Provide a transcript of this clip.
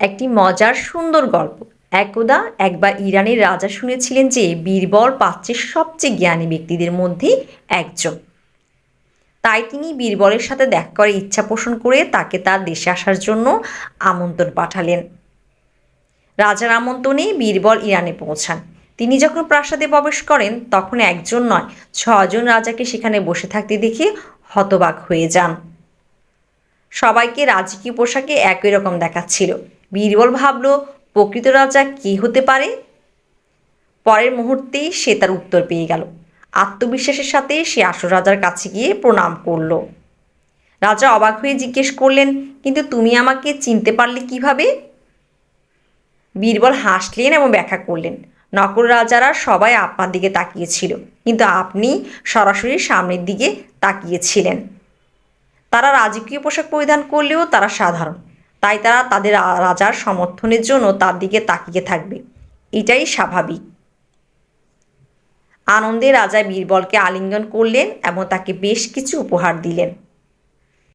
একটি মজার সুন্দর গল্প। একদা একবার ইরানের রাজা শুনেছিলেন যে বীরবল প্রাচ্যের সবচেয়ে জ্ঞানী ব্যক্তিদের মধ্যে একজন। তাই তিনি বীরবলের সাথে দেখা করার ইচ্ছা পোষণ করে তাকে তার দেশে আসার জন্য আমন্ত্রণ পাঠালেন। রাজার আমন্ত্রণে বীরবল ইরানে পৌঁছান। তিনি যখন প্রাসাদে প্রবেশ করেন তখন একজন নয়, 6 জন রাজাকে সেখানে বসে থাকতে দেখে হতবাক হয়ে যান। সবাইকে রাজকীয় পোশাকে একই রকম দেখাচ্ছিল। বীরবল ভাবল, প্রকৃত রাজা কে হতে পারে? পরের মুহূর্তেই সে তার উত্তর পেয়ে গেল। আত্মবিশ্বাসের সাথে সে আসল রাজার কাছে গিয়ে প্রণাম করল। রাজা অবাক হয়ে জিজ্ঞেস করলেন, কিন্তু তুমি আমাকে চিনতে পারলে কিভাবে? বীরবল হাসলেন এবং ব্যাখ্যা করলেন, নকল রাজারা সবাই আপনার দিকে তাকিয়েছিল, কিন্তু আপনি সরাসরি সামনের দিকে তাকিয়েছিলেন। তারা রাজকীয় পোশাক পরিধান করলেও তারা সাধারণ, তাই তারা তাদের রাজার সমর্থনের জন্য তার দিকে তাকিয়ে থাকবে। এটাই স্বাভাবিক। আনন্দে রাজা বীরবলকে আলিঙ্গন করলেন এবং তাকে বেশ কিছু উপহার দিলেন।